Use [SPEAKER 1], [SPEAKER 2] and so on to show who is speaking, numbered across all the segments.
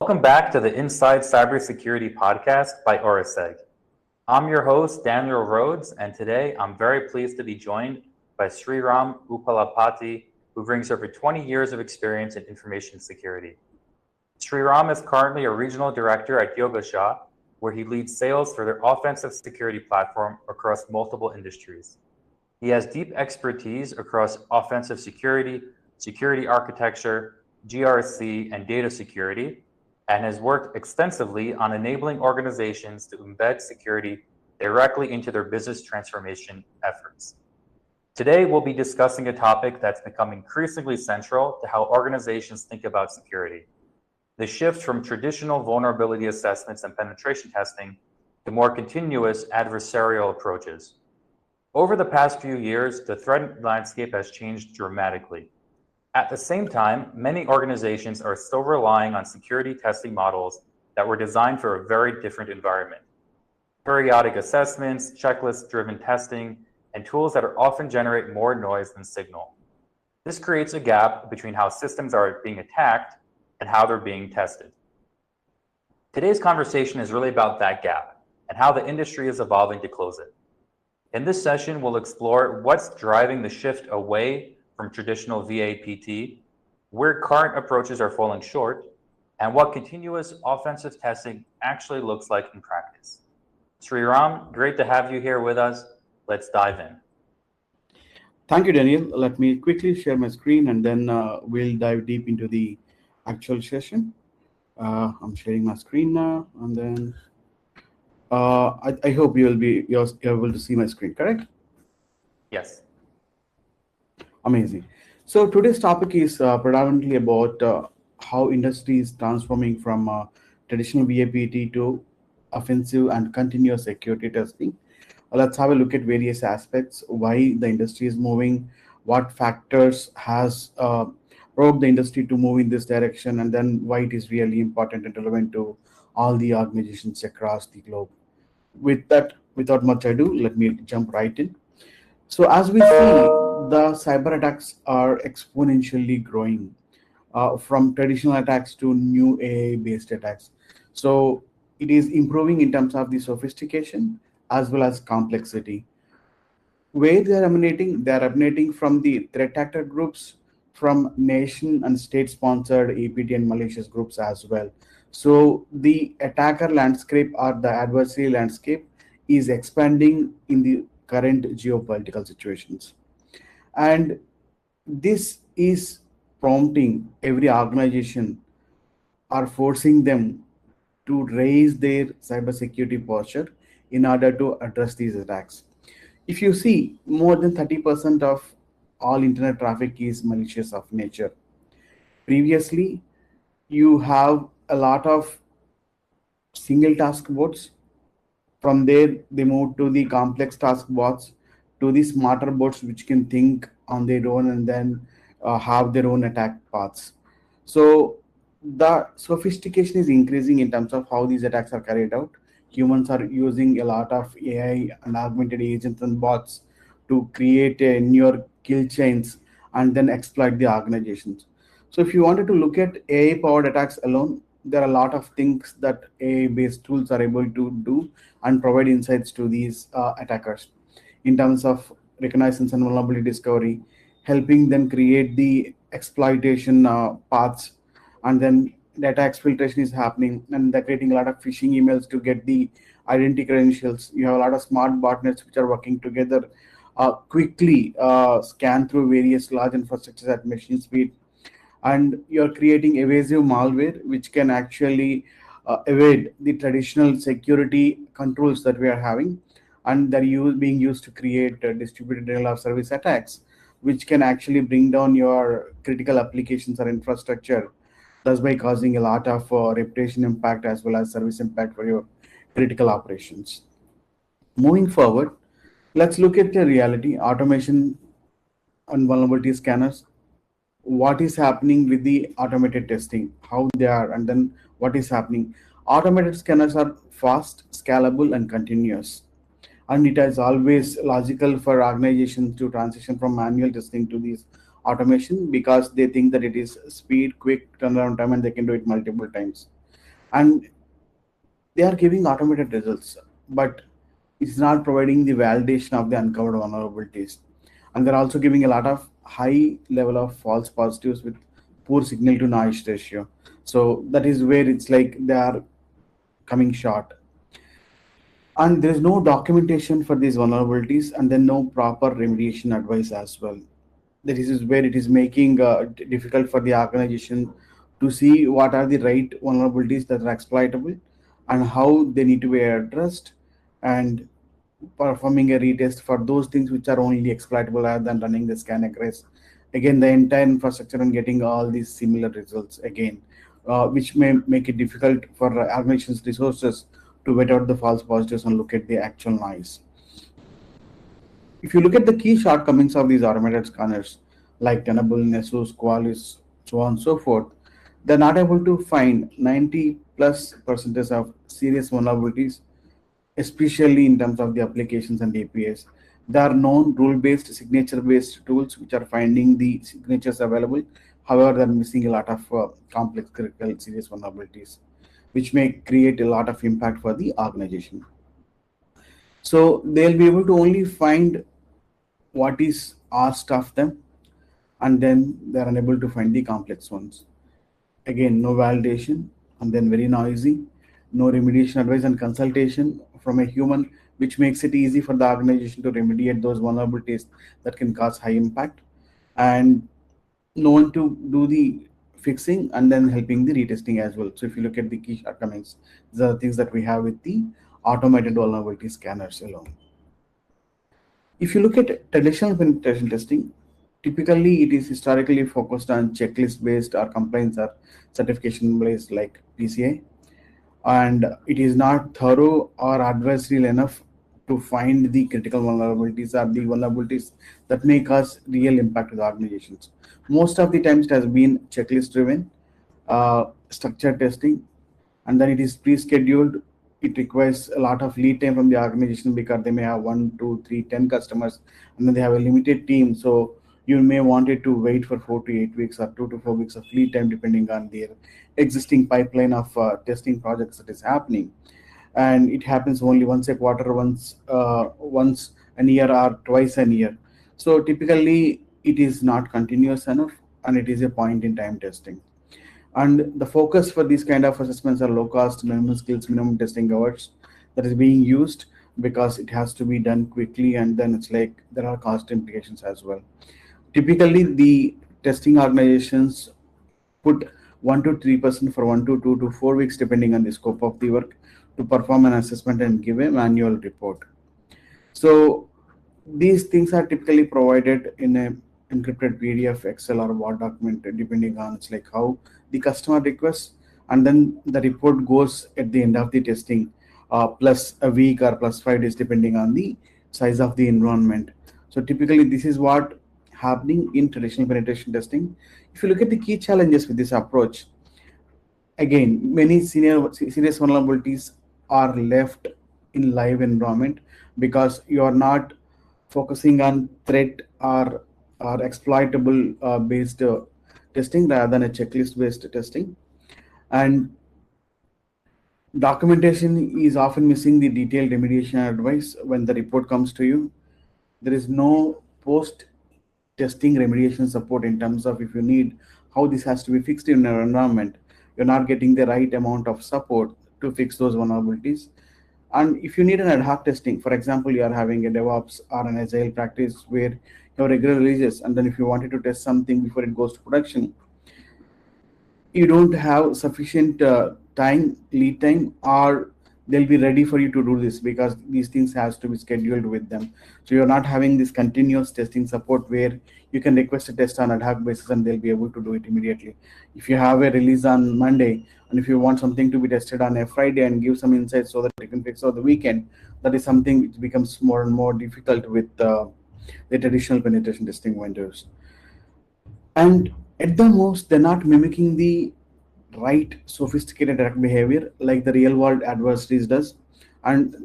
[SPEAKER 1] Welcome back to the Inside Cybersecurity podcast by Oraseg. I'm your host, Daniel Rhodes, and today I'm very pleased to be joined by Sriram Uppalapati, who brings over 20 years of experience in information security. Sriram is currently a regional director at Yogosha, where he leads sales for their offensive security platform across multiple industries. He has deep expertise across offensive security, security architecture, GRC, and data security, and has worked extensively on enabling organizations to embed security directly into their business transformation efforts. Today, we'll be discussing a topic that's become increasingly central to how organizations think about security: the shift from traditional vulnerability assessments and penetration testing to more continuous adversarial approaches. Over the past few years, the threat landscape has changed dramatically. At the same time, many organizations are still relying on security testing models that were designed for a very different environment. Periodic assessments, checklist-driven testing, and tools that are often generate more noise than signal. This creates a gap between how systems are being attacked and how they're being tested. Today's conversation is really about that gap and how the industry is evolving to close it. In this session, we'll explore what's driving the shift away from traditional VAPT, where current approaches are falling short, and what continuous offensive testing actually looks like in practice. Sriram, great to have you here with us. Let's dive in.
[SPEAKER 2] Thank you, Daniel. Let me quickly share my screen and then we'll dive deep into the actual session. I'm sharing my screen now, and then I hope you're able to see my screen, correct?
[SPEAKER 1] Yes.
[SPEAKER 2] Amazing. So today's topic is predominantly about how industry is transforming from traditional VAPT to offensive and continuous security testing. Let's have a look at various aspects, why the industry is moving, what factors has provoked the industry to move in this direction, and then why it is really important and relevant to all the organizations across the globe. With that, without much ado, let me jump right in. So as we see, the cyber attacks are exponentially growing from traditional attacks to new AI-based attacks. So it is improving in terms of the sophistication as well as complexity. Where they are emanating from the threat actor groups, from nation and state-sponsored APT and malicious groups as well. So the attacker landscape or the adversary landscape is expanding in the current geopolitical situations. And this is prompting every organization or forcing them to raise their cybersecurity posture in order to address these attacks. If you see, more than 30% of all internet traffic is malicious of nature. Previously, you have a lot of single task bots. From there, they move to the complex task bots, to the smarter bots which can think on their own and then have their own attack paths. So the sophistication is increasing in terms of how these attacks are carried out. Humans are using a lot of AI and augmented agents and bots to create a newer kill chains and then exploit the organizations. So if you wanted to look at AI powered attacks alone, there are a lot of things that AI based tools are able to do and provide insights to these attackers in terms of reconnaissance and vulnerability discovery, helping them create the exploitation paths, and then data exfiltration is happening, and they're creating a lot of phishing emails to get the identity credentials. You have a lot of smart botnets which are working together, quickly scan through various large infrastructures at machine speed, and you're creating evasive malware which can actually evade the traditional security controls that we are having, and they're being used to create distributed denial of service attacks which can actually bring down your critical applications or infrastructure, thus by causing a lot of reputation impact as well as service impact for your critical operations. Moving forward, let's look at the reality automation and vulnerability scanners. What is happening with the automated testing, how they are, and then what is happening. Automated scanners are fast, scalable, and continuous. And it is always logical for organizations to transition from manual testing to these automation because they think that it is speed, quick turnaround time, and they can do it multiple times. and they are giving automated results, but it's not providing the validation of the uncovered vulnerabilities. And they're also giving a lot of high level of false positives with poor signal to noise ratio. So that is where it's like they are coming short. And there is no documentation for these vulnerabilities, and then no proper remediation advice as well. That is where it is making difficult for the organization to see what are the right vulnerabilities that are exploitable and how they need to be addressed, and performing a retest for those things which are only exploitable rather than running the scan across again the entire infrastructure and getting all these similar results again, which may make it difficult for organizations resources to vet out the false positives and look at the actual noise. If you look at the key shortcomings of these automated scanners, like Tenable, Nessus, Qualys, so on and so forth, they're not able to find 90 plus percentage of serious vulnerabilities, especially in terms of the applications and APIs. There are known rule-based, signature-based tools which are finding the signatures available. However, they're missing a lot of complex, critical, serious vulnerabilities, which may create a lot of impact for the organization. So they'll be able to only find what is asked of them, and then they're unable to find the complex ones. Again, no validation, and then very noisy, no remediation advice and consultation from a human, which makes it easy for the organization to remediate those vulnerabilities that can cause high impact, and no one to do the fixing and then helping the retesting as well. So if you look at the key shortcomings, these are the things that we have with the automated vulnerability scanners alone. If you look at traditional penetration testing, typically it is historically focused on checklist based or compliance or certification based like PCA, and it is not thorough or adversarial enough to find the critical vulnerabilities or the vulnerabilities that may cause real impact to the organizations. Most of the times it has been checklist driven, structured testing, and then it is pre-scheduled. It requires a lot of lead time from the organization because they may have one, two, three, 10 customers, and then they have a limited team. So you may want it to wait for 4 to 8 weeks or 2 to 4 weeks of lead time, depending on their existing pipeline of testing projects that is happening. And it happens only once a quarter, once a year, or twice a year. So typically, it is not continuous enough, and it is a point in time testing. And the focus for these kind of assessments are low cost, minimum skills, minimum testing hours that is being used because it has to be done quickly, and then it's like there are cost implications as well. Typically, the testing organizations put 1 to 3% for 1 to 2 to 4 weeks, depending on the scope of the work, to perform an assessment and give a manual report. So these things are typically provided in a encrypted PDF, Excel, or Word document, depending on it's like how the customer requests, and then the report goes at the end of the testing, plus a week or plus 5 days, depending on the size of the environment. So typically, this is what happening in traditional penetration testing. If you look at the key challenges with this approach, again, many serious vulnerabilities are left in live environment because you are not focusing on threat or exploitable based testing rather than a checklist based testing. And documentation is often missing the detailed remediation advice when the report comes to you. There is no post testing remediation support in terms of if you need how this has to be fixed in your environment. You're not getting the right amount of support to fix those vulnerabilities. And if you need an ad hoc testing, for example, you are having a DevOps or an agile practice where you have regular releases, and then if you wanted to test something before it goes to production, you don't have sufficient time lead time, or they'll be ready for you to do this because these things has to be scheduled with them. So you're not having this continuous testing support where you can request a test on ad hoc basis and they'll be able to do it immediately. If you have a release on Monday and if you want something to be tested on a Friday and give some insights so that you can fix over the weekend, that is something which becomes more and more difficult with the traditional penetration testing vendors. And at the most, they're not mimicking the right sophisticated attack behavior like the real world adversaries does. And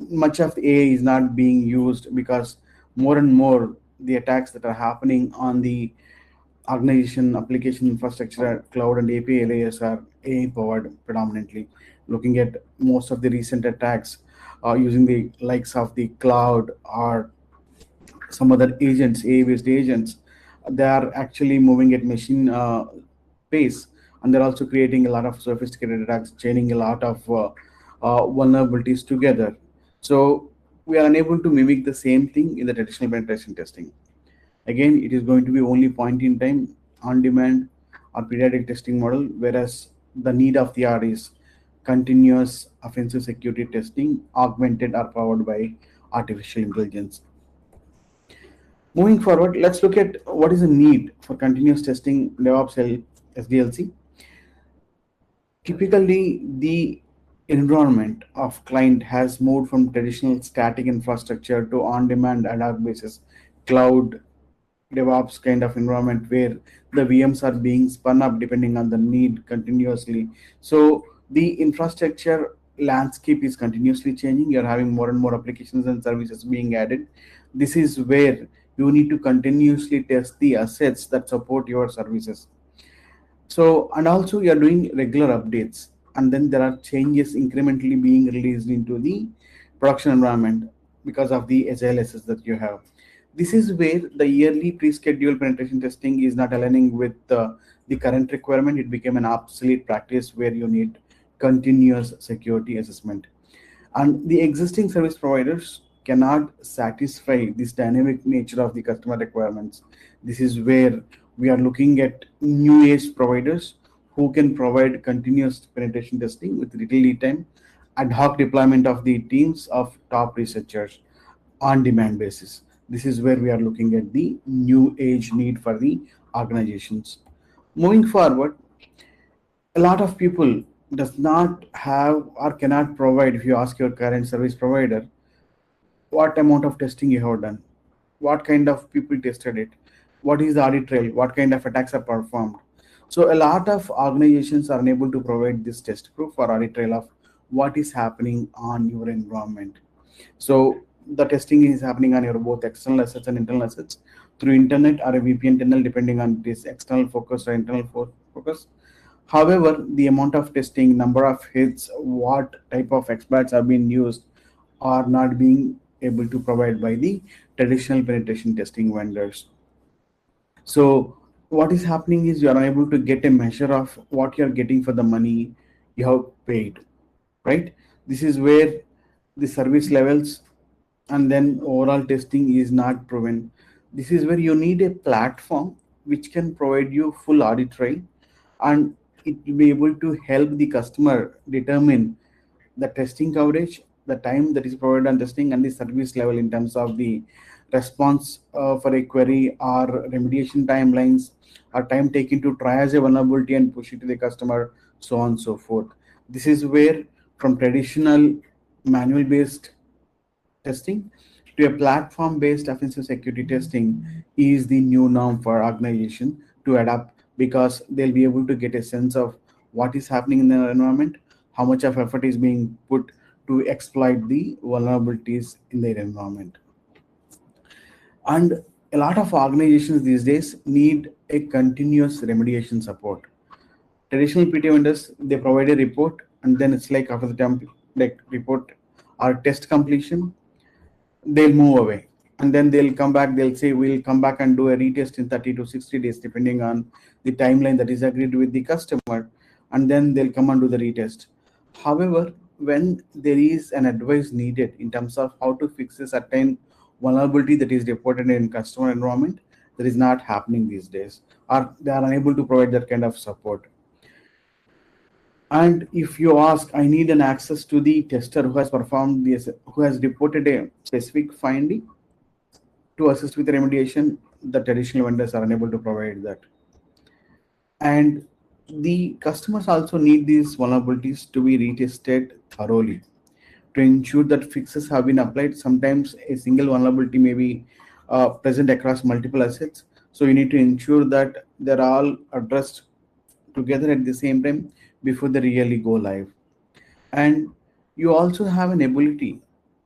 [SPEAKER 2] much of the AI is not being used because more and more the attacks that are happening on the organization, application infrastructure, cloud, and API layers are AI powered predominantly. Looking at most of the recent attacks using the likes of the cloud or some other agents, AI-based agents, they are actually moving at machine pace, and they're also creating a lot of sophisticated attacks, chaining a lot of vulnerabilities together. So we are unable to mimic the same thing in the traditional penetration testing. Again, it is going to be only point in time, on demand, or periodic testing model, whereas the need of the hour is continuous offensive security testing, augmented or powered by artificial intelligence. Moving forward, let's look at what is the need for continuous testing DevOps SDLC. Typically, the environment of client has moved from traditional static infrastructure to on-demand ad hoc basis cloud DevOps kind of environment where the VMs are being spun up depending on the need continuously. So the infrastructure landscape is continuously changing. You're having more and more applications and services being added. This is where you need to continuously test the assets that support your services. So, and also you're doing regular updates, and then there are changes incrementally being released into the production environment because of the agile assets that you have. This is where the yearly pre-scheduled penetration testing is not aligning with the current requirement. It became an obsolete practice where you need continuous security assessment, and the existing service providers cannot satisfy this dynamic nature of the customer requirements. This is where we are looking at new age providers who can provide continuous penetration testing with little lead time, ad hoc deployment of the teams of top researchers on demand basis. This is where we are looking at the new age need for the organizations. Moving forward, a lot of people does not have or cannot provide. If you ask your current service provider what amount of testing you have done, what kind of people tested it, what is the audit trail, what kind of attacks are performed. So a lot of organizations are unable to provide this test proof or audit trail of what is happening on your environment. So the testing is happening on your both external assets and internal assets through internet or a VPN tunnel, depending on this external focus or internal focus. However, the amount of testing, number of hits, what type of exploits have been used are not being able to provide by the traditional penetration testing vendors. So what is happening is you are unable to get a measure of what you are getting for the money you have paid, right? This is where the service levels and then overall testing is not proven. This is where you need a platform which can provide you full audit trail, and it will be able to help the customer determine the testing coverage, the time that is provided on testing, and the service level in terms of the response for a query or remediation timelines or time taken to triage a vulnerability and push it to the customer, so on and so forth. This is where from traditional manual based testing to a platform based offensive security testing is the new norm for organization to adapt, because they'll be able to get a sense of what is happening in their environment, how much of effort is being put to exploit the vulnerabilities in their environment. And a lot of organizations these days need a continuous remediation support. Traditional PT vendors, they provide a report, and then it's like after the time like report or test completion, they'll move away, and then they'll come back. They'll say we'll come back and do a retest in 30 to 60 days depending on the timeline that is agreed with the customer, and then they'll come and do the retest. However, when there is an advice needed in terms of how to fix a certain vulnerability that is reported in customer environment, that is not happening these days, or they are unable to provide that kind of support. And if you ask, I need an access to the tester who has performed this, who has reported a specific finding to assist with remediation, the traditional vendors are unable to provide that. And the customers also need these vulnerabilities to be retested thoroughly to ensure that fixes have been applied. Sometimes a single vulnerability may be present across multiple assets. So you need to ensure that they're all addressed together at the same time before they really go live. And you also have an ability,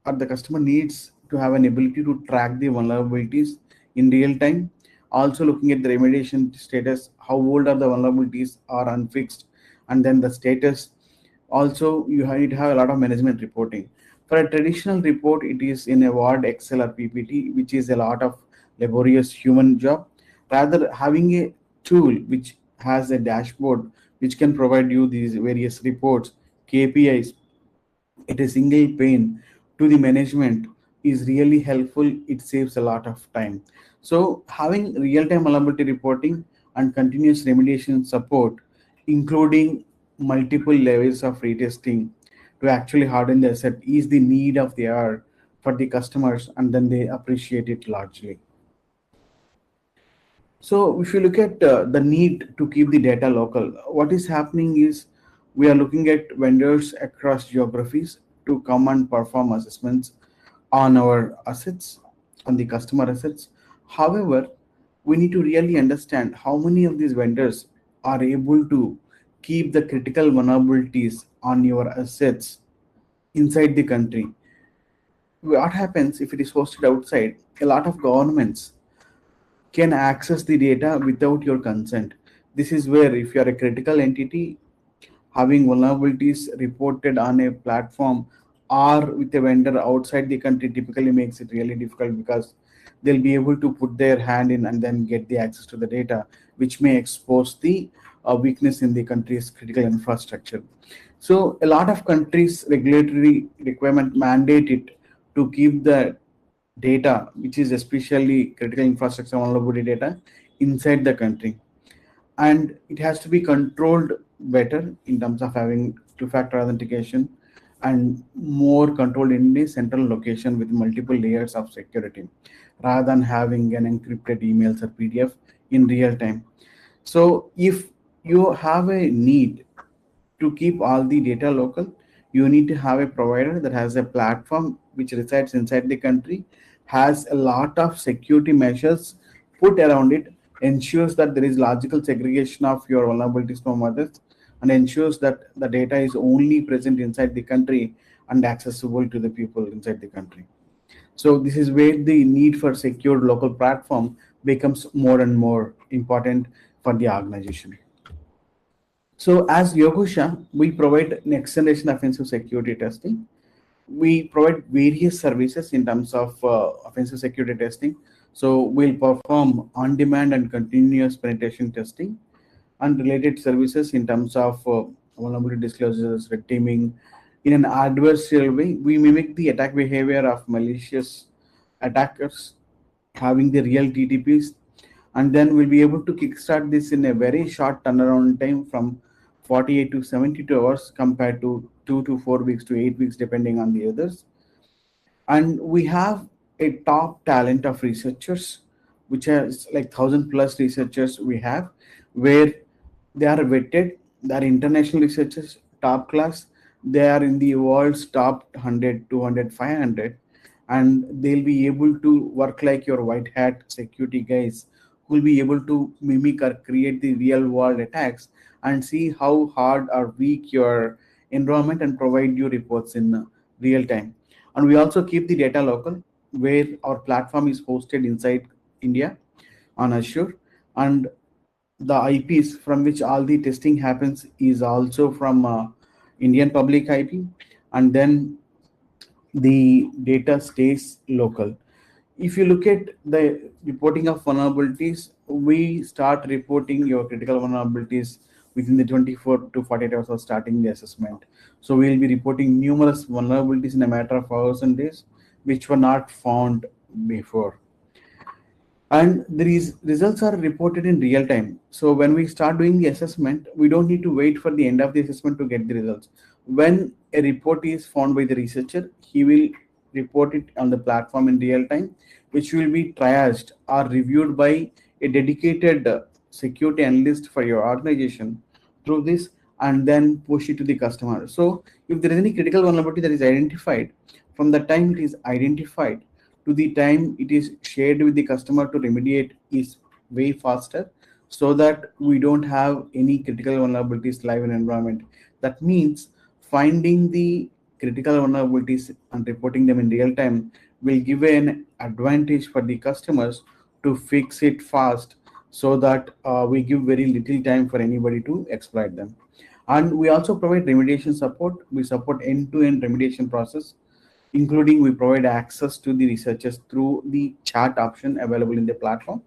[SPEAKER 2] or the customer needs to have an ability to track the vulnerabilities in real time also looking at the remediation status, how old are the vulnerabilities are unfixed, and then the status. Also, need to have a lot of management reporting. For a traditional report, it is in a Word, Excel, or PPT, which is a lot of laborious human job. Rather, having a tool which has a dashboard which can provide you these various reports, KPIs, at a single pane to the management is really helpful. It saves a lot of time. So having real-time vulnerability reporting and continuous remediation support, including multiple levels of retesting to actually harden the asset, is the need of the hour for the customers, and then they appreciate it largely. So if you look at the need to keep the data local, what is happening is we are looking at vendors across geographies to come and perform assessments on our assets, on the customer assets. However, we need to really understand how many of these vendors are able to keep the critical vulnerabilities on your assets inside the country. What happens if it is hosted outside? A lot of governments can access the data without your consent. This is where, if you are a critical entity, having vulnerabilities reported on a platform or with a vendor outside the country typically makes it really difficult, because they'll be able to put their hand in and then get the access to the data, which may expose the weakness in the country's critical infrastructure. So a lot of countries regulatory requirement mandate it to keep the data, which is especially critical infrastructure vulnerability data, inside the country, and it has to be controlled better in terms of having two-factor authentication and more controlled in a central location with multiple layers of security, rather than having an encrypted emails or PDF in real time. So if you have a need to keep all the data local, you need to have a provider that has a platform which resides inside the country, has a lot of security measures put around it, ensures that there is logical segregation of your vulnerabilities from others, and ensures that the data is only present inside the country and accessible to the people inside the country. So this is where the need for secure local platform becomes more and more important for the organization. So as Yogosha, we provide next generation offensive security testing. We provide various services in terms of offensive security testing. So we'll perform on-demand and continuous penetration testing and related services in terms of vulnerability disclosures, red teaming. In an adversarial way, we mimic the attack behavior of malicious attackers, having the real TTPs, and then we'll be able to kickstart this in a very short turnaround time from 48 to 72 hours compared to 2 to 4 weeks to 8 weeks depending on the others. And we have a top talent of researchers, which has like 1,000+ researchers we have, where they are vetted. They are international researchers, top class. They are in the world's top 100, 200, 500, and they'll be able to work like your white hat security guys, who will be able to mimic or create the real world attacks and see how hard or weak your environment and provide you reports in real time. And we also keep the data local, where our platform is hosted inside India on Azure, and the IPs from which all the testing happens is also from Indian public IP, and then the data stays local. If you look at the reporting of vulnerabilities, we start reporting your critical vulnerabilities within the 24 to 48 hours of starting the assessment. So we'll be reporting numerous vulnerabilities in a matter of hours and days, which were not found before. And these results are reported in real time. So when we start doing the assessment, we don't need to wait for the end of the assessment to get the results. When a report is found by the researcher, he will report it on the platform in real time, which will be triaged or reviewed by a dedicated security analyst for your organization through this, and then push it to the customer. So if there is any critical vulnerability that is identified, from the time it is identified to the time it is shared with the customer to remediate is way faster, so that we don't have any critical vulnerabilities live in environment. That means finding the critical vulnerabilities and reporting them in real time will give an advantage for the customers to fix it fast, so that we give very little time for anybody to exploit them. And we also provide remediation support. We support end-to-end remediation process, including we provide access to the researchers through the chat option available in the platform,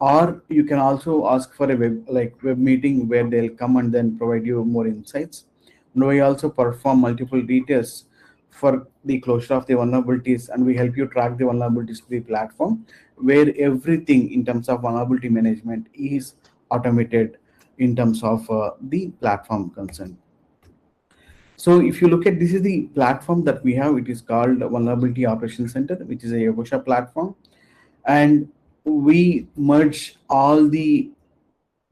[SPEAKER 2] or you can also ask for a web meeting where they'll come and then provide you more insights. And we also perform multiple retests for the closure of the vulnerabilities, and we help you track the vulnerabilities to the platform, where everything in terms of vulnerability management is automated in terms of the platform concern. So if you look at, this is the platform that we have, it is called Vulnerability Operations Center, which is a Yogosha platform. And we merge all the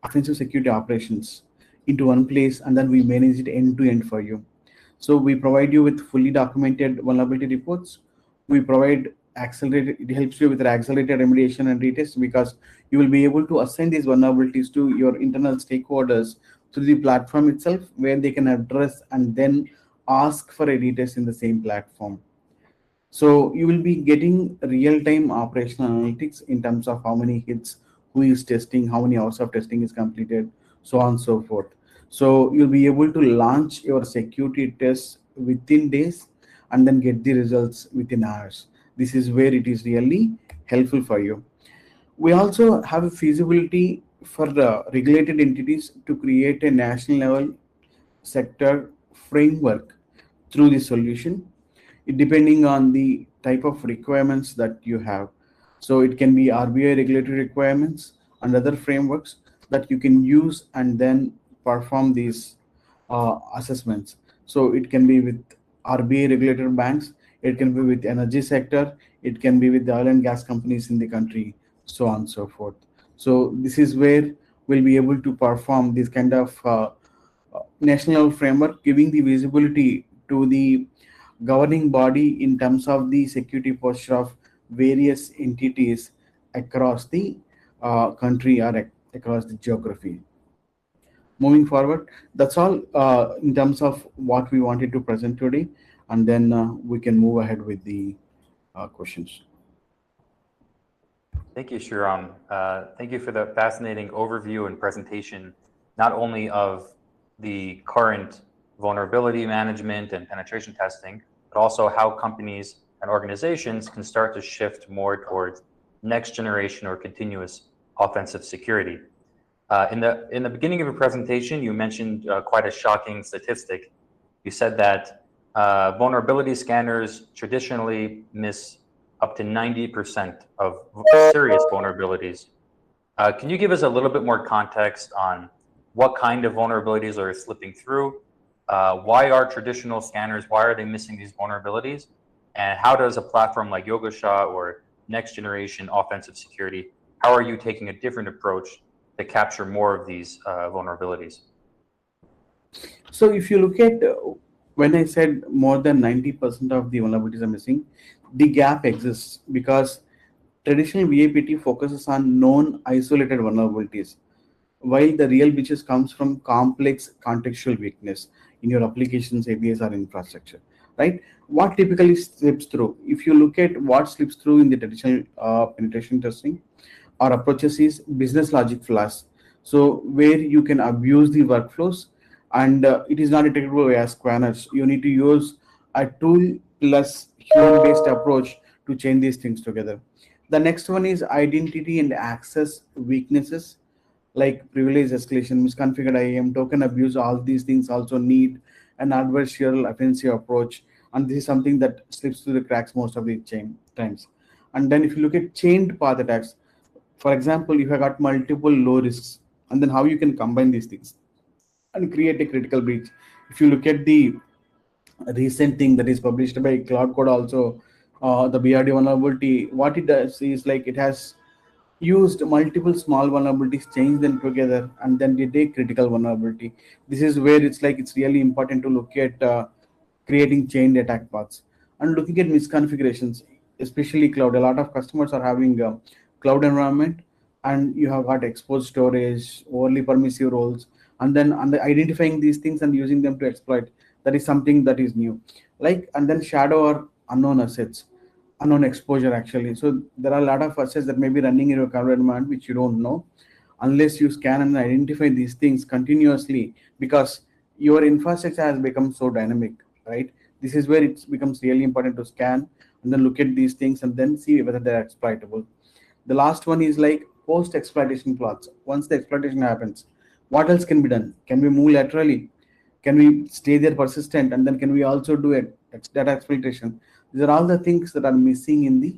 [SPEAKER 2] offensive security operations into one place, and then we manage it end to end for you. So we provide you with fully documented vulnerability reports. We provide accelerated, it helps you with the accelerated remediation and retest, because you will be able to assign these vulnerabilities to your internal stakeholders through the platform itself, where they can address and then ask for a retest in the same platform. So you will be getting real-time operational analytics in terms of how many hits, who is testing, how many hours of testing is completed, so on and so forth. So you'll be able to launch your security tests within days and then get the results within hours. This is where it is really helpful for you. We also have a feasibility for the regulated entities to create a national level sector framework through this solution, depending on the type of requirements that you have. So it can be RBI regulatory requirements and other frameworks that you can use and then perform these assessments. So it can be with RBI regulated banks, it can be with energy sector, it can be with the oil and gas companies in the country, so on and so forth. So this is where we'll be able to perform this kind of national framework, giving the visibility to the governing body in terms of the security posture of various entities across the country, or across the geography. Moving forward, that's all in terms of what we wanted to present today, and then we can move ahead with the questions.
[SPEAKER 1] Thank you, Sriram. Thank you for the fascinating overview and presentation, not only of the current vulnerability management and penetration testing, but also how companies and organizations can start to shift more towards next generation or continuous offensive security. In the beginning of your presentation, you mentioned quite a shocking statistic. You said that vulnerability scanners traditionally miss up to 90% of serious vulnerabilities. Can you give us a little bit more context on what kind of vulnerabilities are slipping through? Why are traditional scanners, why are they missing these vulnerabilities? And how does a platform like Yogosha or next generation offensive security, how are you taking a different approach to capture more of these vulnerabilities?
[SPEAKER 2] So if you look at, when I said more than 90% of the vulnerabilities are missing, the gap exists because traditional VAPT focuses on known isolated vulnerabilities, while the real breaches comes from complex contextual weakness in your applications, APIs, or infrastructure, right? What typically slips through? If you look at what slips through in the traditional penetration testing or approaches, is business logic flaws. So where you can abuse the workflows, and it is not detectable via scanners. You need to use a tool plus human-based approach to chain these things together. The next one is identity and access weaknesses, like privilege escalation, misconfigured IAM, token abuse. All these things also need an adversarial offensive approach, and this is something that slips through the cracks most of the chain times. And then if you look at chained path attacks, for example, if you have got multiple low risks, and then how you can combine these things and create a critical breach. If you look at the recent thing that is published by Cloud Code also, the BRD vulnerability, what it does is like it has used multiple small vulnerabilities, change them together, and then did a critical vulnerability. This is where it's like it's really important to look at creating chained attack paths and looking at misconfigurations, especially cloud. A lot of customers are having a cloud environment, and you have got exposed storage, overly permissive roles, and then identifying these things and using them to exploit. That is something that is new. Like, and then shadow or unknown assets. unknown exposure actually. So there are a lot of assets that may be running in your current environment which you don't know unless you scan and identify these things continuously, because your infrastructure has become so dynamic, right? This is where it becomes really important to scan and then look at these things and then see whether they're exploitable. The last one is like post exploitation plots. Once the exploitation happens, what else can be done? Can we move laterally? Can we stay there persistent? And then can we also do it data exploitation? These are all the things that are missing in the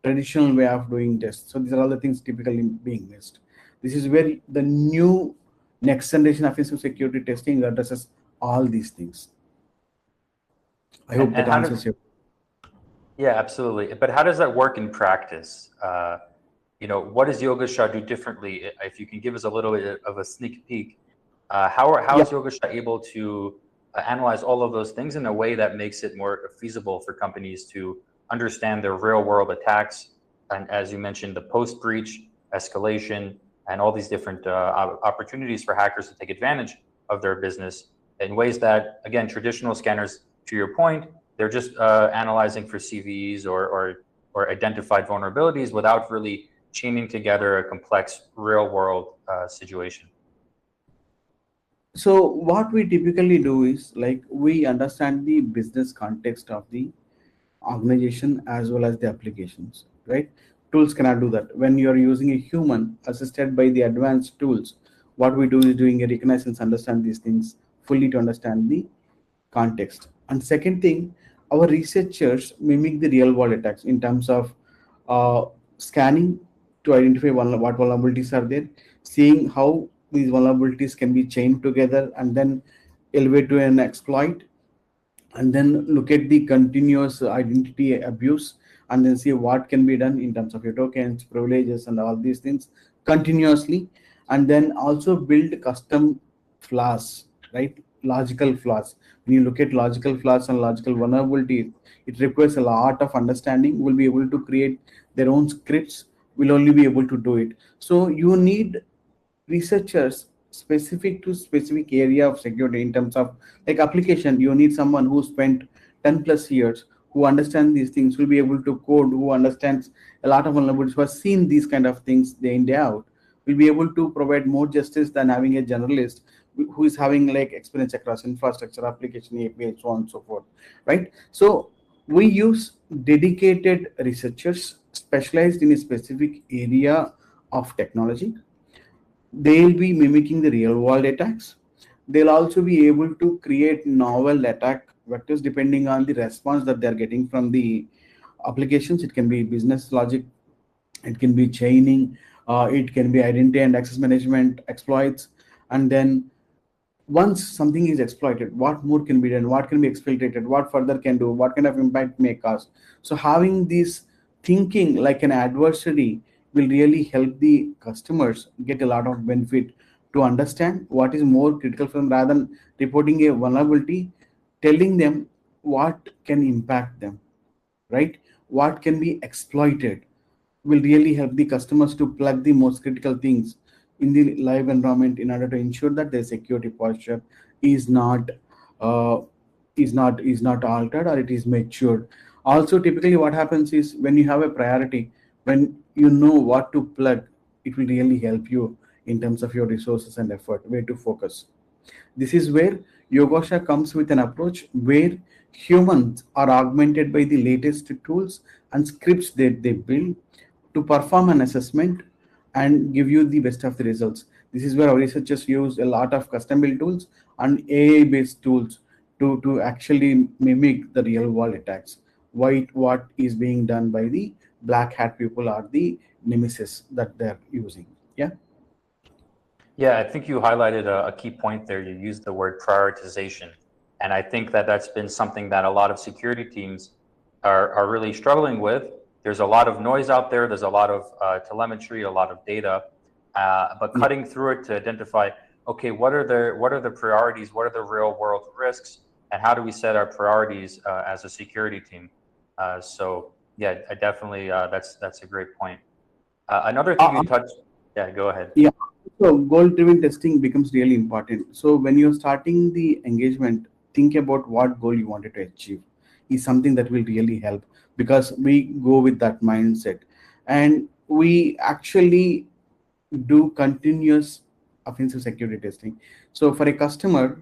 [SPEAKER 2] traditional way of doing tests. So these are all the things typically being missed. This is where the new next generation offensive security testing addresses all these things. I hope
[SPEAKER 1] And
[SPEAKER 2] that
[SPEAKER 1] how does
[SPEAKER 2] answers your.
[SPEAKER 1] Yeah, absolutely. But how does that work in practice? What does Yogosha do differently? If you can give us a little bit of a sneak peek, how
[SPEAKER 2] Yeah.
[SPEAKER 1] is Yogosha able to analyze all of those things in a way that makes it more feasible for companies to understand their real world attacks? And as you mentioned, the post breach escalation and all these different opportunities for hackers to take advantage of their business in ways that, again, traditional scanners, to your point, they're just analyzing for CVEs or identified vulnerabilities without really chaining together a complex real world situation.
[SPEAKER 2] So what we typically do is like we understand the business context of the organization as well as the applications, right? Tools cannot do that. When you are using a human assisted by the advanced tools, what we do is doing a reconnaissance, understand these things fully to understand the context. And second thing, our researchers mimic the real world attacks in terms of uh, scanning to identify what vulnerabilities are there, seeing how these vulnerabilities can be chained together and then elevate to an exploit, and then look at the continuous identity abuse and then see what can be done in terms of your tokens, privileges, and all these things continuously, and then also build custom flaws, right? Logical flaws. When you look at logical flaws and logical vulnerability, it requires a lot of understanding. We'll be able to create their own scripts, will only be able to do it. So you need researchers specific to specific area of security in terms of like application. You need someone who spent 10 plus years, who understands these things, will be able to code, who understands a lot of vulnerabilities, who has seen these kind of things day in day out, will be able to provide more justice than having a generalist who is having like experience across infrastructure, application, API, so on and so forth, right? So we use dedicated researchers specialized in a specific area of technology. They'll be mimicking the real world attacks. They'll also be able to create novel attack vectors depending on the response that they're getting from the applications. It can be business logic, it can be chaining, it can be identity and access management exploits. And then once something is exploited, what more can be done, what can be exfiltrated, what further can do, what kind of impact may cause. So having this thinking like an adversary will really help the customers get a lot of benefit to understand what is more critical for them, rather than reporting a vulnerability, telling them what can impact them, right? What can be exploited will really help the customers to plug the most critical things in the live environment in order to ensure that their security posture is not uh, is not altered or it is matured. Also, typically what happens is when you have a priority, when you know what to plug, it will really help you in terms of your resources and effort, where to focus. This is where Yogosha comes with an approach where humans are augmented by the latest tools and scripts that they build to perform an assessment and give you the best of the results. This is where our researchers use a lot of custom built tools and AI based tools to actually mimic the real world attacks. What is being done by the black hat people are the nemesis that they're using. Yeah.
[SPEAKER 1] Yeah, I think you highlighted a key point there. You used the word prioritization. And I think that that's been something that a lot of security teams are really struggling with. There's a lot of noise out there, there's a lot of telemetry, a lot of data, but
[SPEAKER 2] Yeah.
[SPEAKER 1] cutting through it to identify, okay, what are the priorities, what are the real world risks, and how do we set our priorities as a security team? So yeah, I definitely that's a great point. Another thing you
[SPEAKER 2] Uh,
[SPEAKER 1] touched, yeah, go ahead.
[SPEAKER 2] Yeah. So goal driven testing becomes really important. So when you're starting the engagement, think about what goal you wanted to achieve. is something that will really help, because we go with that mindset and we actually do continuous offensive security testing. So for a customer,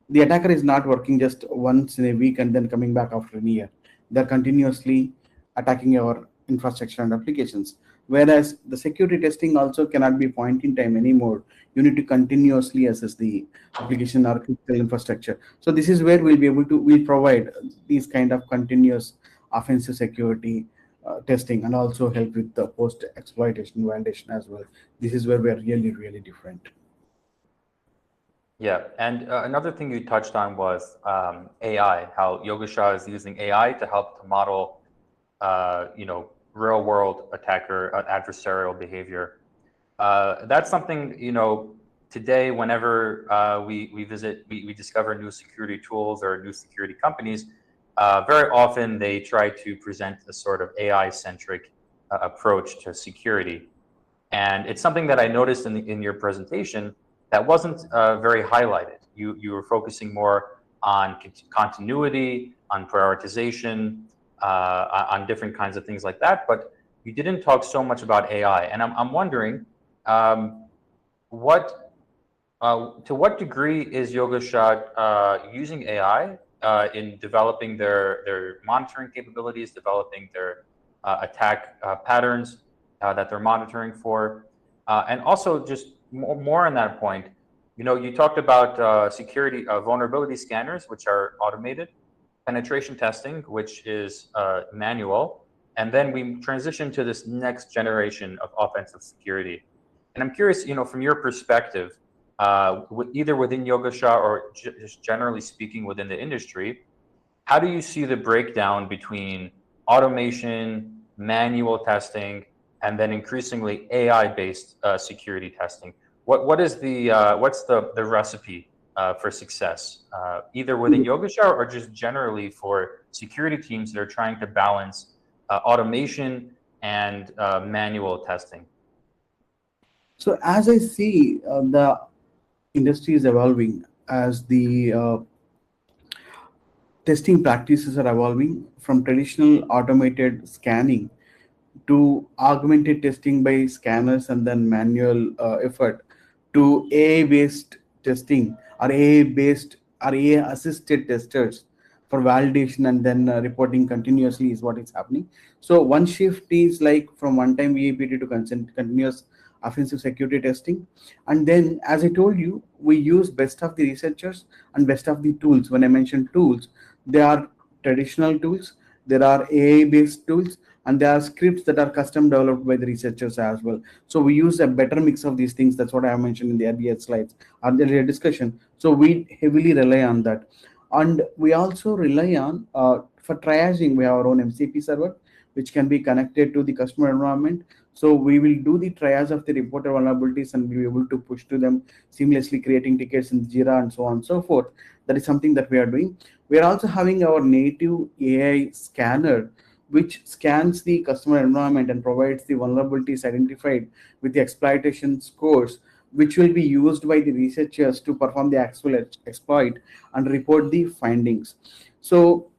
[SPEAKER 2] the attacker is not working just once in a week and then coming back after a year. They're continuously attacking our infrastructure and applications. Whereas the security testing also cannot be point in time anymore. You need to continuously assess the application or critical infrastructure. So this is where we'll be able to we provide these kind of continuous offensive security testing, and also help with the post exploitation validation as well. This is where we're really different.
[SPEAKER 1] Yeah, and another thing you touched on was AI, how Yogosha is using AI to help to model, real world attacker adversarial behavior. That's something, today, whenever we discover new security tools or new security companies, very often they try to present a sort of AI-centric approach to security. And it's something that I noticed in your presentation that wasn't very highlighted. You were focusing more on continuity, on prioritization, on different kinds of things like that, but you didn't talk so much about AI. And I'm wondering, what to what degree is Yogosha using AI in developing their monitoring capabilities, developing their attack patterns that they're monitoring for, and also just more on that point. You talked about security vulnerability scanners, which are automated, penetration testing, which is manual, and then we transition to this next generation of offensive security. And I'm curious, from your perspective, either within Yogosha or just generally speaking within the industry, how do you see the breakdown between automation, manual testing, and then increasingly AI-based security testing? What's the recipe for success, either within Yogosha or just generally for security teams that are trying to balance automation and manual testing?
[SPEAKER 2] So as I see, the industry is evolving, as the testing practices are evolving from traditional automated scanning to augmented testing by scanners and then manual effort, to AI based testing, or AI based or AI assisted testers for validation and then reporting continuously is what is happening. So one shift is like from one time VAPT to continuous offensive security testing. And then, as I told you, we use best of the researchers and best of the tools. When I mentioned tools, they are traditional tools, there are AI based tools, and there are scripts that are custom developed by the researchers as well. So we use a better mix of these things. That's what I have mentioned in the earlier slides or the earlier discussion. So we heavily rely on that. And we also rely on, for triaging, we have our own MCP server, which can be connected to the customer environment. So we will do the triage of the reported vulnerabilities and be able to push to them seamlessly, creating tickets in Jira and so on and so forth. That is something that we are doing. We are also having our native AI scanner, which scans the customer environment and provides the vulnerabilities identified with the exploitation scores, which will be used by the researchers to perform the actual exploit and report the findings. So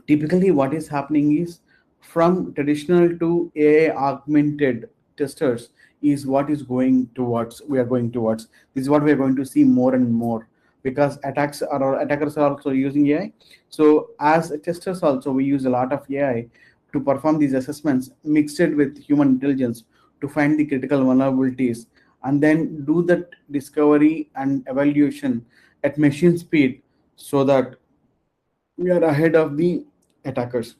[SPEAKER 2] typically what is happening is, from traditional to AI augmented testers is what is going towards we are going towards. This is what we are going to see more and more, because attackers are also using AI. So as testers also, we use a lot of AI to perform these assessments mixed with human intelligence to find the critical vulnerabilities and then do that discovery and evaluation at machine speed, so that we are ahead of the attackers.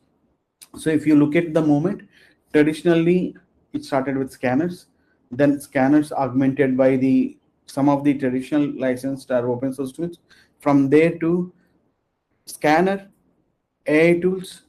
[SPEAKER 2] So if you look at the moment, traditionally it started with scanners, then scanners augmented by the some of the traditional licensed or open source tools. From there to scanner, AI tools,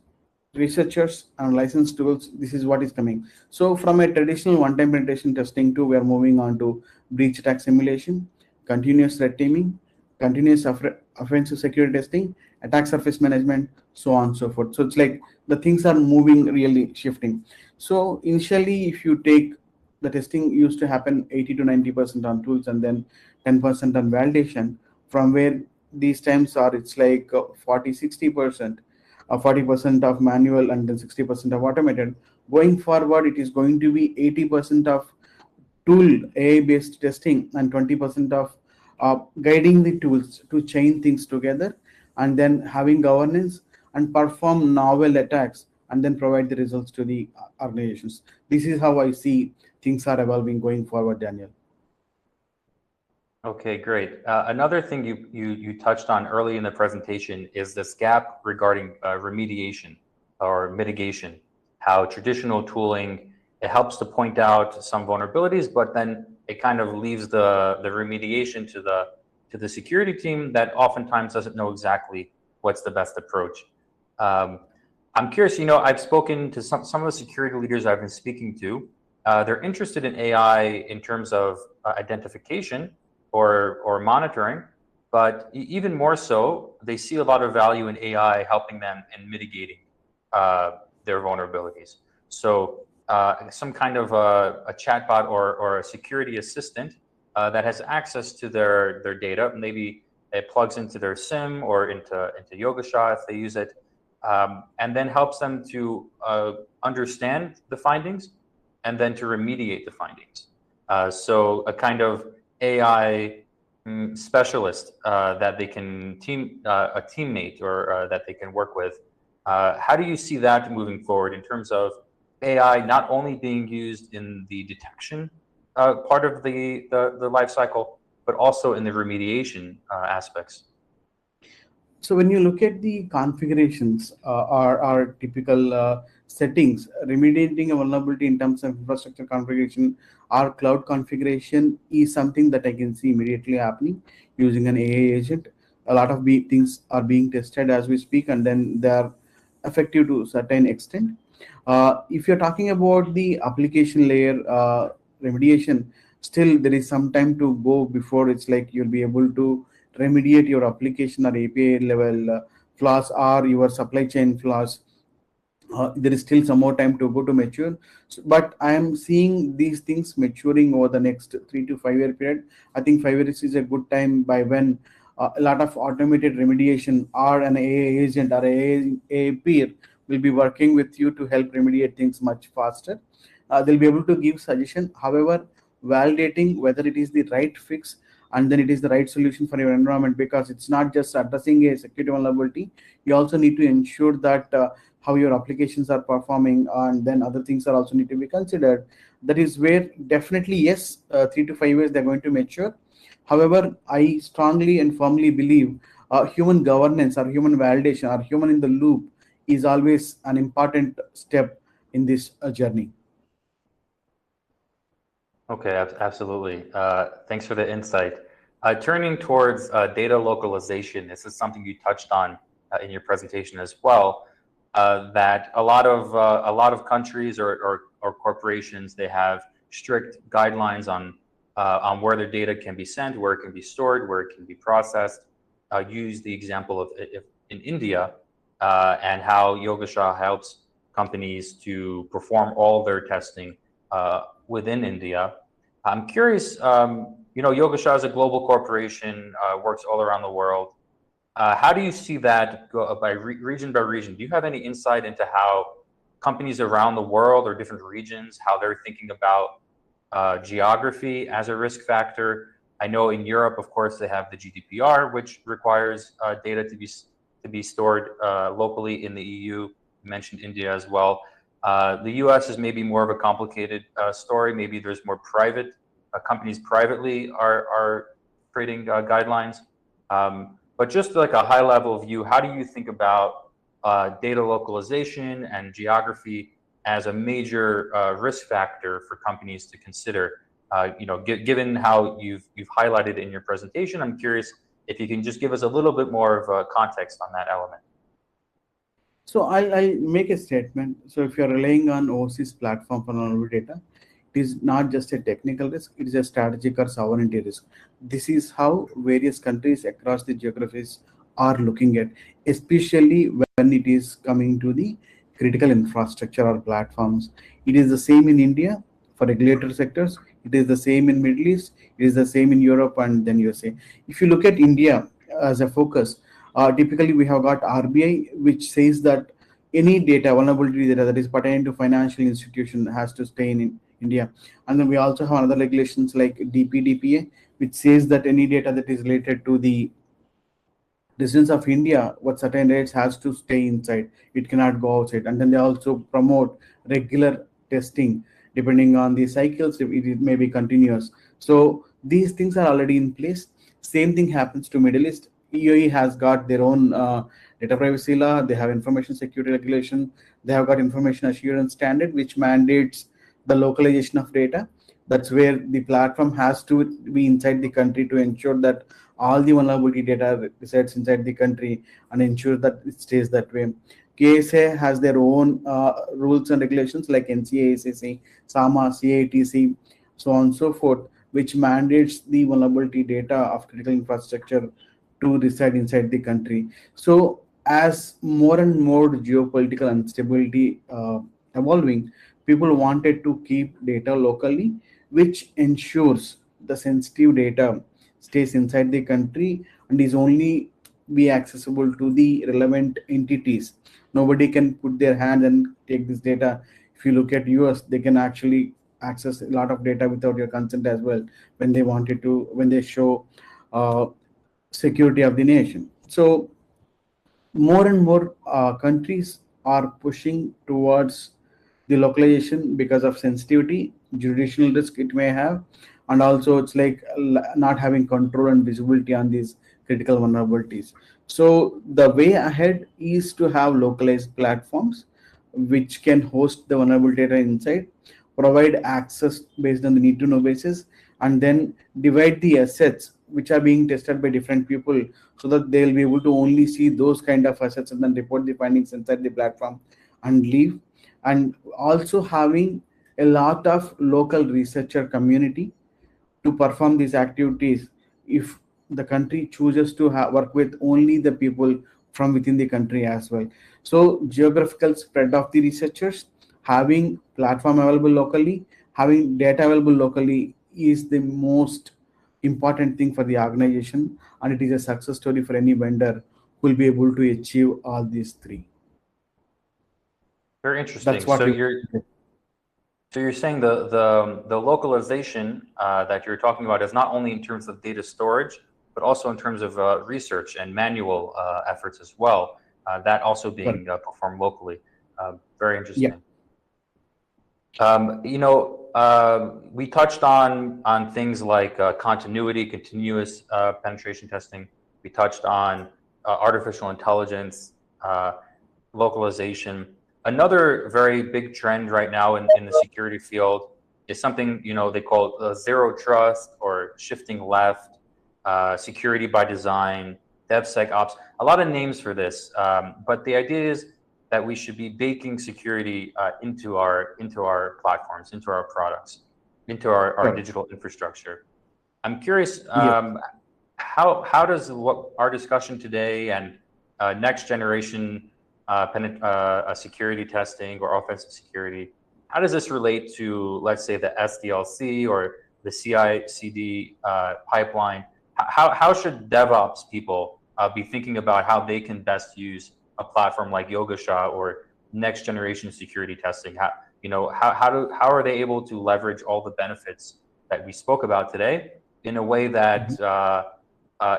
[SPEAKER 2] researchers, and licensed tools. This is what is coming. So from a traditional one-time penetration testing to, we are moving on to breach attack simulation, continuous threat teaming, continuous offensive security testing, attack surface management, so on and so forth. So it's like the things are moving, really shifting. So initially, if you take the testing used to happen 80 to 90% on tools and then 10% on validation, from where these times are, it's like 40 60%. 40% of manual and then 60% of automated. Going forward, it is going to be 80% of tool AI-based testing and 20% of guiding the tools to chain things together, and then having governance and perform novel attacks and then provide the results to the organizations. This is how I see things are evolving going forward, Daniel.
[SPEAKER 1] Okay, great. Another thing you touched on early in the presentation is this gap regarding remediation or mitigation, how traditional tooling, it helps to point out some vulnerabilities, but then it kind of leaves the remediation to the security team that oftentimes doesn't know exactly what's the best approach. I'm curious, I've spoken to some of the security leaders I've been speaking to. They're interested in AI in terms of identification or monitoring, but even more so, they see a lot of value in AI helping them in mitigating their vulnerabilities. So some kind of a chatbot or a security assistant that has access to their data, maybe it plugs into their SIM or into Yogosha if they use it, and then helps them to understand the findings and then to remediate the findings. So a kind of AI specialist that they can a teammate or that they can work with. How do you see that moving forward in terms of AI not only being used in the detection part of the life cycle, but also in the remediation aspects?
[SPEAKER 2] So when you look at the configurations or typical settings, remediating a vulnerability in terms of infrastructure configuration or cloud configuration is something that I can see immediately happening using an AI agent. A lot of things are being tested as we speak, and then they are effective to a certain extent. If you're talking about the application layer remediation, still there is some time to go before it's like you'll be able to remediate your application or API level flaws or your supply chain flaws. There is still some more time to go to mature, but I am seeing these things maturing over the next 3 to 5 year period. I think 5 years is a good time by when a lot of automated remediation or an AI agent or a peer will be working with you to help remediate things much faster. They'll be able to give suggestion. However, validating whether it is the right fix and then it is the right solution for your environment, because it's not just addressing a security vulnerability. You also need to ensure that how your applications are performing, and then other things are also need to be considered. That is where definitely yes, 3 to 5 years they're going to mature. However, I strongly and firmly believe human governance or human validation or human in the loop is always an important step in this journey.
[SPEAKER 1] Okay, absolutely. Thanks for the insight. Turning towards data localization, this is something you touched on in your presentation as well. That a lot of countries or corporations, they have strict guidelines on where their data can be sent, where it can be stored, where it can be processed. Use the example of in India and how Yogosha helps companies to perform all their testing within India. I'm curious, Yogosha is a global corporation, works all around the world. How do you see that go by region by region? Do you have any insight into how companies around the world or different regions, how they're thinking about geography as a risk factor? I know in Europe, of course, they have the GDPR, which requires data to be stored locally. In the EU, you mentioned India as well. The US is maybe more of a complicated story. Maybe there's more private companies privately are creating guidelines. But just like a high level view, how do you think about data localization and geography as a major risk factor for companies to consider? Given how you've highlighted in your presentation, I'm curious if you can just give us a little bit more of context on that element.
[SPEAKER 2] So I'll make a statement. So if you're relying on overseas platform for vulnerability data, it is not just a technical risk, it is a strategic or sovereignty risk. This is how various countries across the geographies are looking at, especially when it is coming to the critical infrastructure or platforms. It is the same in India for regulatory sectors. It is the same in Middle East. It is the same in Europe and then USA. If you look at India as a focus, Typically, we have got RBI, which says that any data, vulnerability data that is pertaining to financial institution has to stay in India. And then we also have another regulations like DPDPA, which says that any data that is related to the residents of India, what certain rates has to stay inside. It cannot go outside. And then they also promote regular testing depending on the cycles. It may be continuous. So these things are already in place. Same thing happens to Middle East. UAE has got their own data privacy law. They have information security regulation. They have got information assurance standard, which mandates the localization of data. That's where the platform has to be inside the country to ensure that all the vulnerability data resides inside the country and ensure that it stays that way. KSA has their own rules and regulations like NCAACC, SAMA, CATC, so on and so forth, which mandates the vulnerability data of critical infrastructure to reside inside the country. So, as more and more geopolitical instability evolving, people wanted to keep data locally, which ensures the sensitive data stays inside the country and is only be accessible to the relevant entities. Nobody can put their hand and take this data. If you look at US, they can actually access a lot of data without your consent as well when they wanted to, when they show uh, security of the nation. So more and more countries are pushing towards the localization because of sensitivity, judicial risk it may have, and also it's like not having control and visibility on these critical vulnerabilities. So the way ahead is to have localized platforms which can host the vulnerable data inside, provide access based on the need to know basis, and then divide the assets which are being tested by different people so that they'll be able to only see those kind of assets and then report the findings inside the platform and leave. And also having a lot of local researcher community to perform these activities if the country chooses to work with only the people from within the country as well. So geographical spread of the researchers, having platform available locally, having data available locally is the most important thing for the organization, and it is a success story for any vendor who will be able to achieve all these three.
[SPEAKER 1] Very
[SPEAKER 2] That's
[SPEAKER 1] interesting.
[SPEAKER 2] what we.
[SPEAKER 1] So you're saying the localization that you're talking about is not only in terms of data storage, but also in terms of research and manual efforts as well. That also being performed locally. Very
[SPEAKER 2] Yeah.
[SPEAKER 1] interesting. We touched on things like continuity, continuous penetration testing. We touched on artificial intelligence, localization. Another very big trend right now in the security field is something they call zero trust or shifting left, security by design, DevSecOps. A lot of names for this, but the idea is that we should be baking security into our platforms, into our products, into our digital infrastructure. I'm curious, how does what our discussion today and next generation security testing or offensive security, how does this relate to, let's say, the SDLC or the CI/CD pipeline? How should DevOps people be thinking about how they can best use a platform like Yogosha or next generation security testing? How are they able to leverage all the benefits that we spoke about today in a way that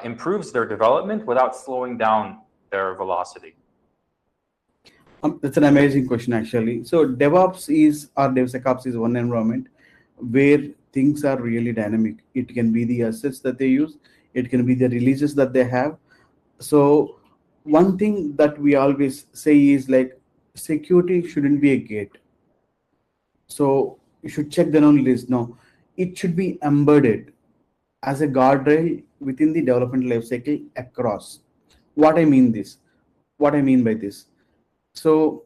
[SPEAKER 1] improves their development without slowing down their velocity?
[SPEAKER 2] That's an amazing question, actually. So DevOps is or DevSecOps is one environment where things are really dynamic. It can be the assets that they use, it can be the releases that they have. So one thing that we always say is like security shouldn't be a gate. So you should check the known list. No, it should be embedded as a guardrail within the development lifecycle across. What I mean this, what I mean by this. So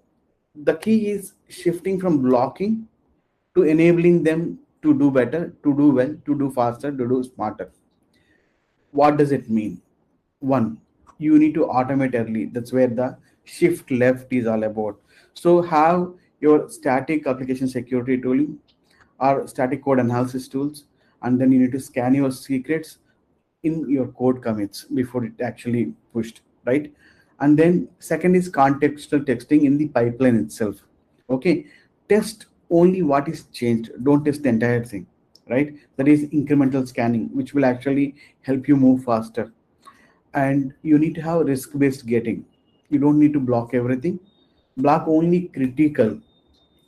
[SPEAKER 2] the key is shifting from blocking to enabling them to do better, to do well, to do faster, to do smarter. What does it mean? One, you need to automate early. That's where the shift left is all about. So have your static application security tooling or static code analysis tools, and then you need to scan your secrets in your code commits before it actually pushed. right? And then second is contextual testing in the pipeline itself. Okay, test only what is changed, don't test the entire thing, right? That is incremental scanning, which will actually help you move faster. And you need to have risk based gating. You don't need to block everything, block only critical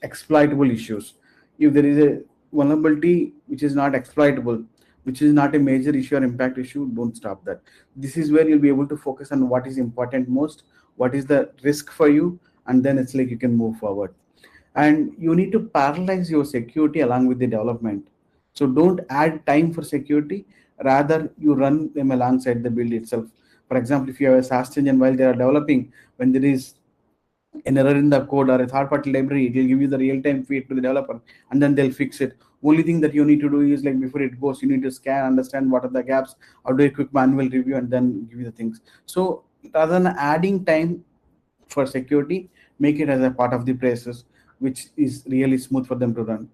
[SPEAKER 2] exploitable issues. If there is a vulnerability which is not exploitable, which is not a major issue or impact issue, don't stop that. This is where you'll be able to focus on what is important most, what is the risk for you, and then it's like you can move forward. And you need to parallelize your security along with the development. So don't add time for security, rather you run them alongside the build itself. For example, if you have a SaaS engine while they are developing, when there is an error in the code or a third party library, it will give you the real time feed to the developer, and then they'll fix it. Only thing that you need to do is, like, before it goes, you need to scan, understand what are the gaps, or do a quick manual review and then give you the things. So rather than adding time for security, make it as a part of the process, which is really smooth for them to run.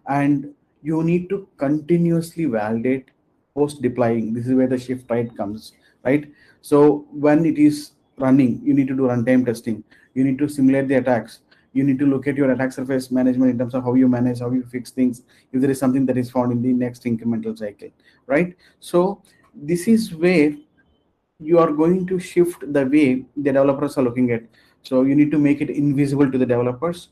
[SPEAKER 2] And you need to continuously validate post deploying. This is where the shift right comes, right? So when it is running, you need to do runtime testing. You need to simulate the attacks. You need to look at your attack surface management in terms of how you manage, how you fix things, if there is something that is found in the next incremental cycle, right? So this is where you are going to shift the way the developers are looking at. So you need to make it invisible to the developers,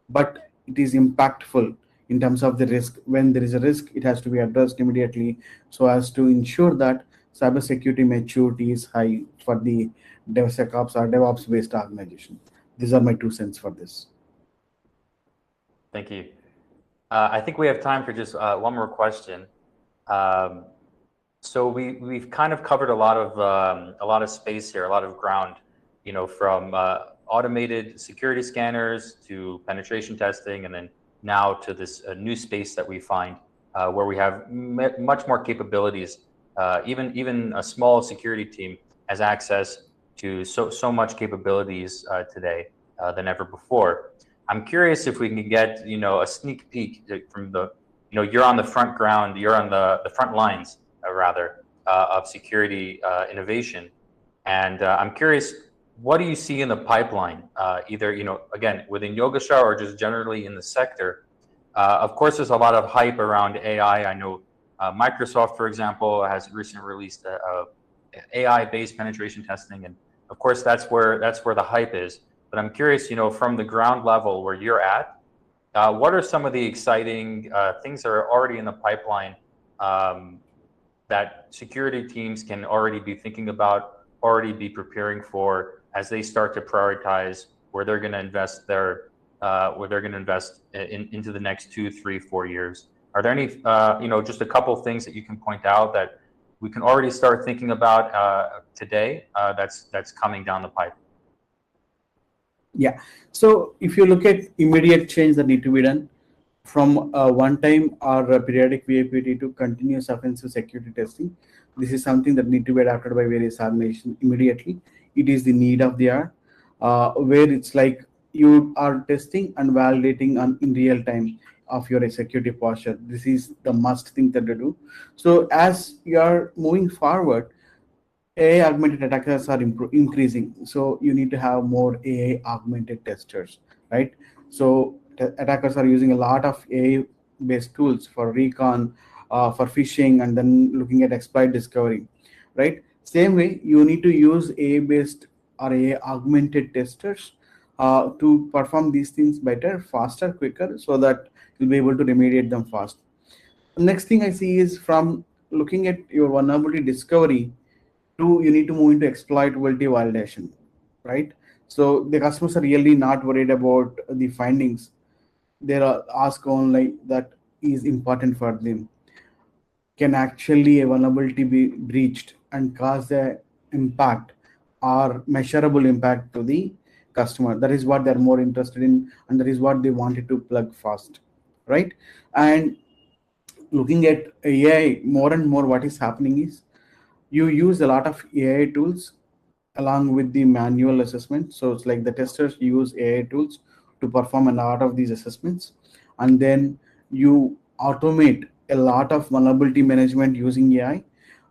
[SPEAKER 2] but it is impactful in terms of the risk. When there is a risk, it has to be addressed immediately, so as to ensure that cybersecurity maturity is high for the DevSecOps or DevOps based organization. These are my 2 cents for this.
[SPEAKER 1] Thank you. I think we have time for just one more question. So we've kind of covered a lot of space here, a lot of ground, from automated security scanners to penetration testing, and then now to this new space that we find where we have much more capabilities. Even a small security team has access to so much capabilities today than ever before. I'm curious if we can get a sneak peek from the you're on the front ground, you're on the front lines rather of security innovation, and I'm curious, what do you see in the pipeline, either again within Yogosha or just generally in the sector? Of course, there's a lot of hype around AI. I know Microsoft, for example, has recently released AI-based penetration testing, and of course that's where the hype is. But I'm curious, from the ground level where you're at, what are some of the exciting things that are already in the pipeline that security teams can already be thinking about, already be preparing for as they start to prioritize where they're going to invest into the next 2, 3, 4 years? Are there any, just a couple of things that you can point out that we can already start thinking about today that's coming down the pipe?
[SPEAKER 2] Yeah. So if you look at immediate change that need to be done, from one time or periodic VAPT to continuous offensive security testing, this is something that need to be adapted by various organizations immediately. It is the need of the hour, where it's like you are testing and validating in real time of your security posture. This is the must thing that they do. So as you are moving forward, AI augmented attackers are increasing. So you need to have more AI augmented testers, right? So attackers are using a lot of AI based tools for recon, for phishing, and then looking at exploit discovery, right? Same way, you need to use AI based or AI augmented testers to perform these things better, faster, quicker, so that you'll be able to remediate them fast. Next thing I see is, from looking at your vulnerability discovery, you need to move into exploitability validation, right? So the customers are really not worried about the findings. They are asked only that is important for them. Can actually a vulnerability be breached and cause a impact or measurable impact to the customer? That is what they're more interested in, and that is what they wanted to plug fast, right? And looking at AI more and more, what is happening is, you use a lot of AI tools along with the manual assessment. So it's like the testers use AI tools to perform a lot of these assessments, and then you automate a lot of vulnerability management using AI.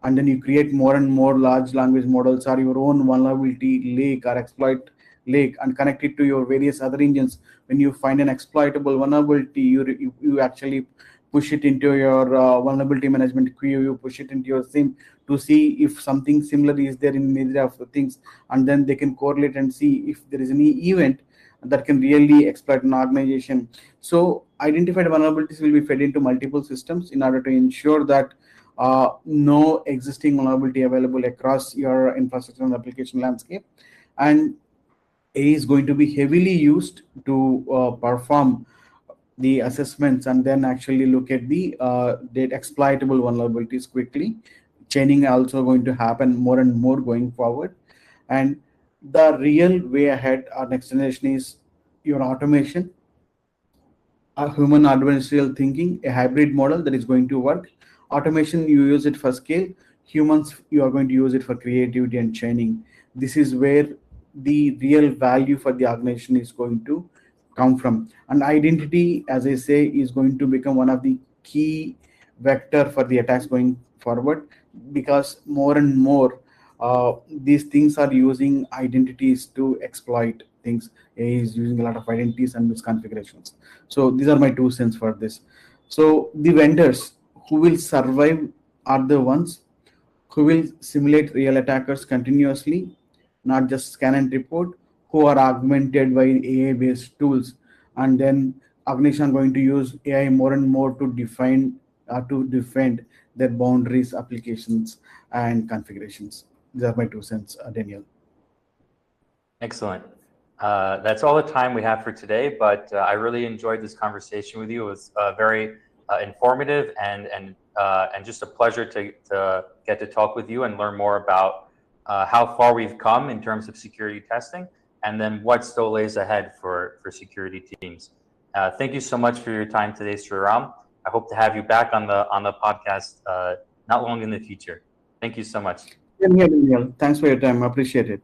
[SPEAKER 2] and then you create more and more large language models or your own vulnerability lake or exploit lake and connect it to your various other engines. When you find an exploitable vulnerability, you actually push it into your vulnerability management queue, you push it into your SIM to see if something similar is there in any of the things, and then they can correlate and see if there is any event that can really exploit an organization. So identified vulnerabilities will be fed into multiple systems in order to ensure that no existing vulnerability available across your infrastructure and application landscape. And AI is going to be heavily used to perform the assessments and then actually look at the data exploitable vulnerabilities quickly. Chaining also going to happen more and more going forward. And the real way ahead, our next generation is your automation, a human adversarial thinking, a hybrid model that is going to work. Automation, you use it for scale. Humans, you are going to use it for creativity and training. This is where the real value for the organization is going to come from. And identity, as I say, is going to become one of the key vector for the attacks going forward, because more and more these things are using identities to exploit things. AI is using a lot of identities and misconfigurations. So these are my 2 cents for this. So the vendors who will survive are the ones who will simulate real attackers continuously, not just scan and report, who are augmented by AI based tools. And then organizations are going to use AI more and more to defend their boundaries, applications, and configurations. These are my 2 cents, Daniel.
[SPEAKER 1] Excellent. That's all the time we have for today, but I really enjoyed this conversation with you. It was very informative and just a pleasure to get to talk with you and learn more about how far we've come in terms of security testing, and then what still lays ahead for security teams. Thank you so much for your time today, Sriram. I hope to have you back on the podcast not long in the future. Thank you so much.
[SPEAKER 2] Yeah, Daniel. Thanks for your time. I appreciate it.